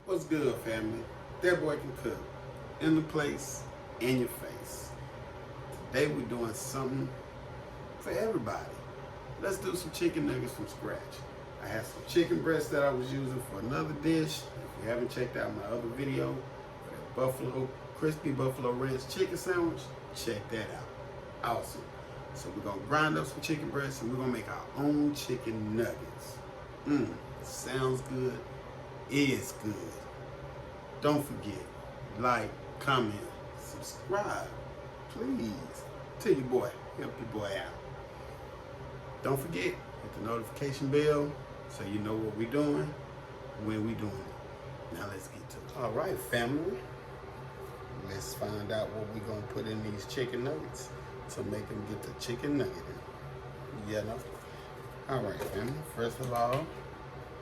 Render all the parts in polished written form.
What's good, family? That boy can cook. In the place, in your face. Today we're doing something for everybody. Let's do some chicken nuggets from scratch. I have some chicken breasts that I was using for another dish. If you haven't checked out my other video, for that crispy buffalo ranch chicken sandwich, check that out. Awesome. So we're gonna grind up some chicken breasts and we're gonna make our own chicken nuggets. Sounds good. Is good. Don't forget, like, comment, subscribe, please. Tell your boy, help your boy out. Don't forget, hit the notification bell so you know what we're doing, when we're doing it. Now let's get to it. All right, family. Let's find out what we're gonna put in these chicken nuggets to make them get the chicken nugget in. You know? All right, family. First of all,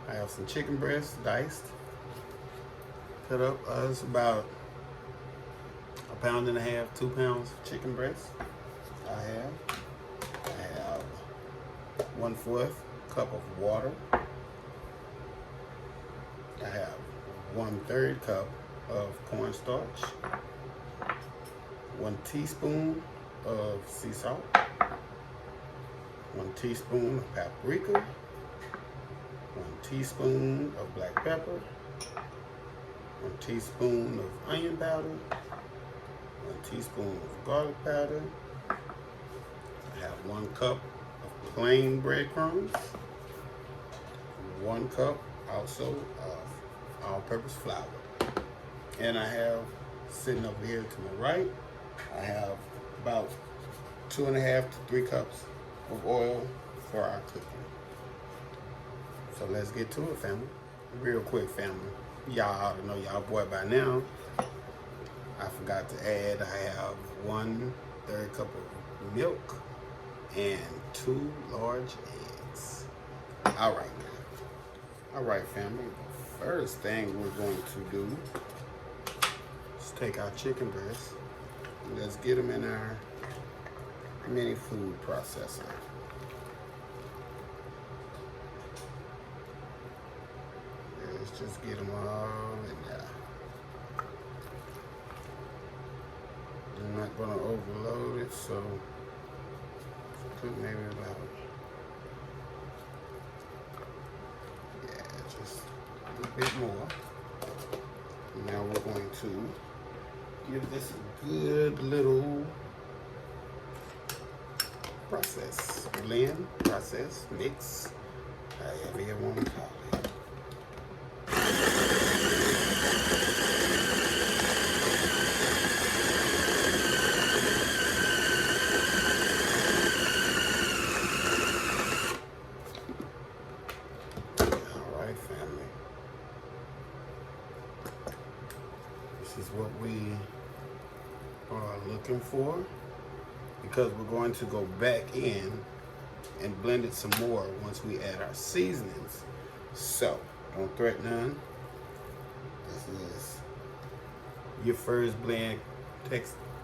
I have some chicken breasts diced. Cut up it's about 1.5 pounds, 2 pounds of chicken breast. I have 1/4 cup of water. I have 1/3 cup of cornstarch, 1 teaspoon of sea salt, 1 teaspoon of paprika, 1 teaspoon of black pepper, 1 teaspoon of onion powder, 1 teaspoon of garlic powder. I have 1 cup of plain breadcrumbs, 1 cup also of all-purpose flour. And I have, sitting over here to my right, I have about 2.5 to 3 cups of oil for our cooking. So let's get to it, family. Real quick, family. Y'all ought to know y'all boy by now. I forgot to add, I have 1/3 cup of milk and 2 large eggs. All right, family. The first thing we're going to do is take our chicken breasts and let's get them in our mini food processor. Let's just get them all in there. I'm not gonna overload it, so put maybe about, just a little bit more. Now we're going to give this a good little process, blend, process, mix, however you want to call it. This is what we are looking for, because we're going to go back in and blend it some more once we add our seasonings. So don't threat none. This is your first blend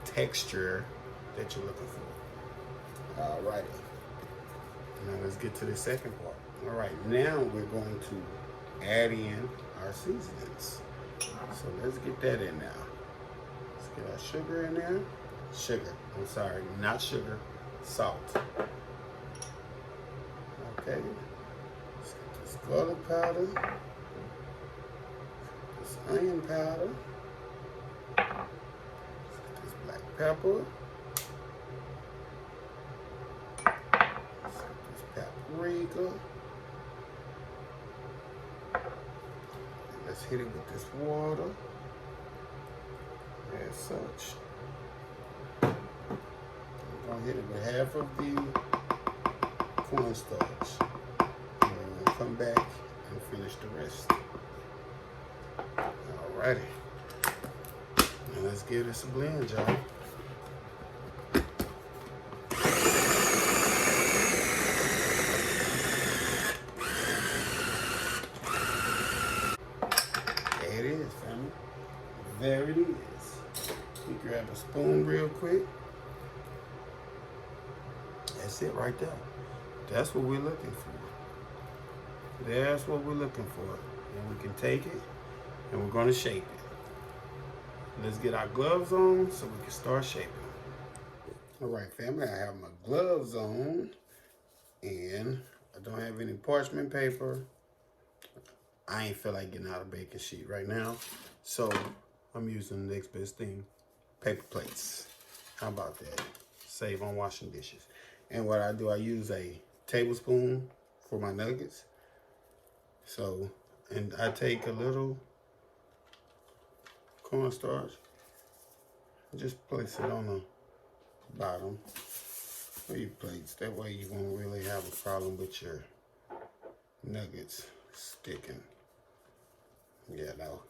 texture that you're looking for. Alrighty. Now let's get to the second part. Alright, now we're going to add in our seasonings. So let's get that in now. Let's get our sugar in there. I'm sorry, not sugar, salt. Okay. Let's get this garlic powder, this onion powder, let's get this black pepper, let's get this paprika. Let's hit it with this water, as such. I'm gonna hit it with half of the cornstarch. And then we'll come back and finish the rest. Alrighty. Now let's give this a blend, y'all. There it is, family. There it is. We grab a spoon real quick. That's it right there. That's what we're looking for. That's what we're looking for. And we can take it and we're gonna shape it. Let's get our gloves on so we can start shaping. All right, family, I have my gloves on and I don't have any parchment paper. I ain't feel like getting out a baking sheet right now, so I'm using the next best thing, paper plates. How about that? Save on washing dishes. And what I do, I use a tablespoon for my nuggets. So, and I take a little cornstarch, just place it on the bottom of your plates. That way you won't really have a problem with your nuggets sticking. Yeah, no.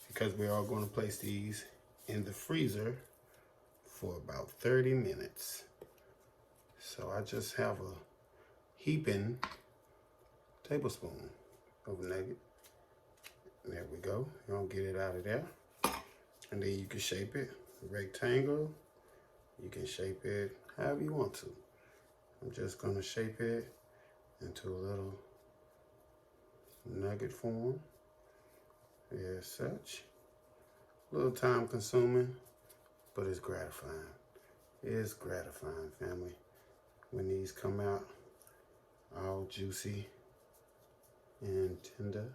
Because we are going to place these in the freezer for about 30 minutes. So I just have a heaping tablespoon of nugget. There we go. You're gonna get it out of there. And then you can shape it rectangle. You can shape it however you want to. I'm just gonna shape it into a little nugget form. As such. A little time consuming, but it's gratifying. It's gratifying, family. When these come out all juicy and tender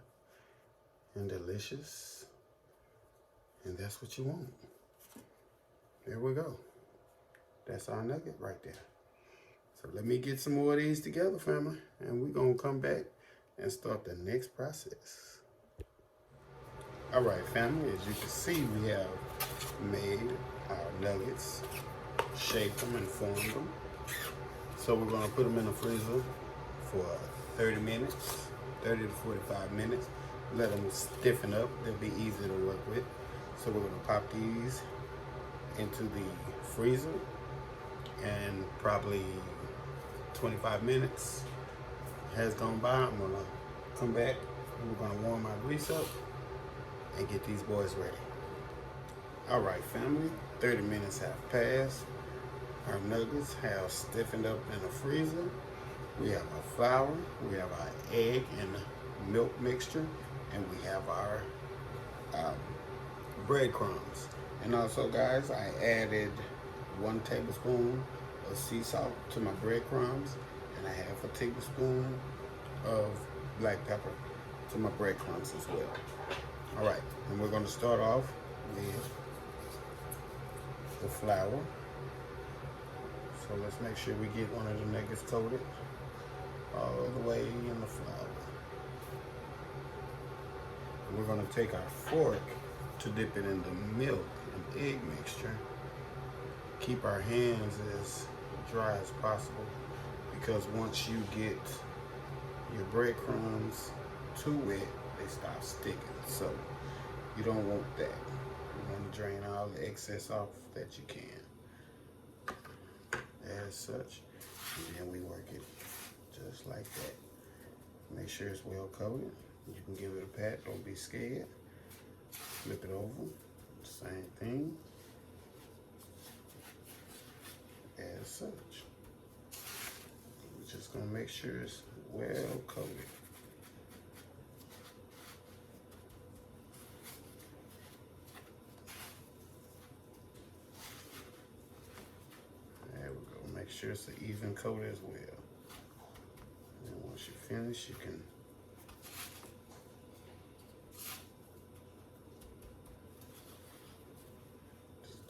and delicious. And that's what you want. There we go. That's our nugget right there. So let me get some more of these together, family, and we're gonna come back and start the next process. All right, family, as you can see, we have made our nuggets, shaped them and formed them. So we're gonna put them in the freezer for 30 minutes, 30 to 45 minutes. Let them stiffen up, they'll be easy to work with. So we're gonna pop these into the freezer and probably 25 minutes has gone by. I'm gonna come back and we're gonna warm my grease up and get these boys ready. All right, family, 30 minutes have passed. Our nuggets have stiffened up in the freezer. We have our flour, we have our egg and milk mixture, and we have our breadcrumbs. And also, guys, I added 1 tablespoon of sea salt to my breadcrumbs and a half a tablespoon of black pepper to my breadcrumbs as well. All right, and we're going to start off with the flour. So let's make sure we get one of the nuggets coated all the way in the flour. And we're going to take our fork to dip it in the milk and egg mixture. Keep our hands as dry as possible, because once you get your breadcrumbs too wet, they start sticking. So you don't want that. You want to drain all the excess off that you can. As such, and then we work it just like that. Make sure it's well coated. You can give it a pat, don't be scared. Flip it over, same thing. As such. We're just gonna make sure it's well coated. There we go. Make sure it's an even coat as well. And once you finish, you can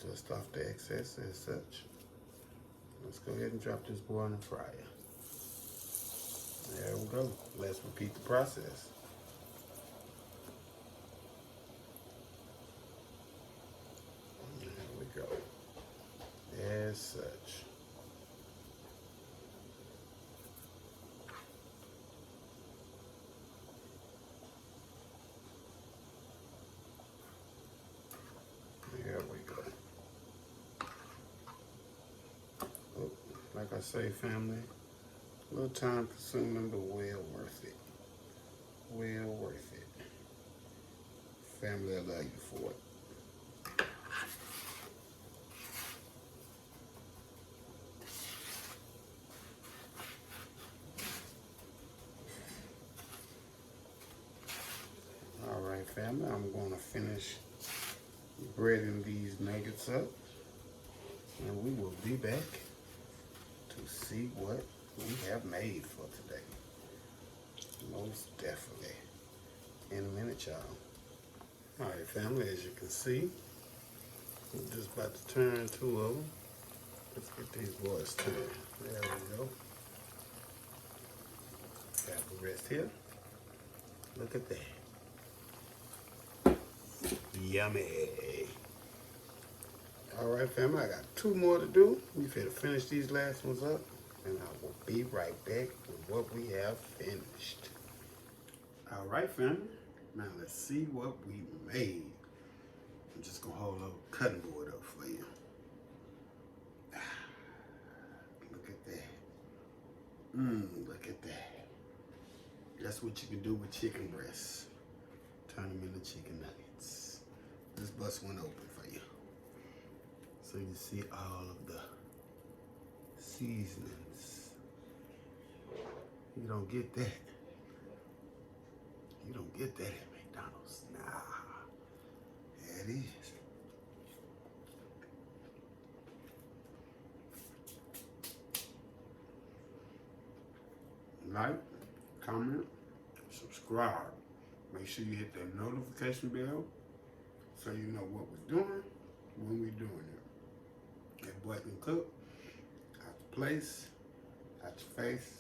dust off the excess as such. Let's go ahead and drop this boy in the fryer. There we go. Let's repeat the process. There we go. As such. There we go. Oh, like I say, family, a little time consuming, but well worth it. Well worth it. Family, I love you for it. All right, family, I'm going to finish breading these nuggets up, and we will be back to see what we have made for today. Most definitely. In a minute, y'all. Alright, family, as you can see, I'm just about to turn two of them. Let's get these boys turned. There we go. Got the rest here. Look at that. Yummy. Alright, family, I got two more to do. We finna finish these last ones up, and I will be right back with what we have finished. Alright, family, now let's see what we made. I'm just gonna hold a little cutting board up for you. Look at that. Look at that. That's what you can do with chicken breasts. Turn them into chicken nuggets. Just bust one open for you, so you see all of the seasonings. You don't get that. You don't get that at McDonald's. Nah. There it is. Like, comment, subscribe. Make sure you hit that notification bell so you know what we're doing when we're doing it. That boy can cook out your place, out your face,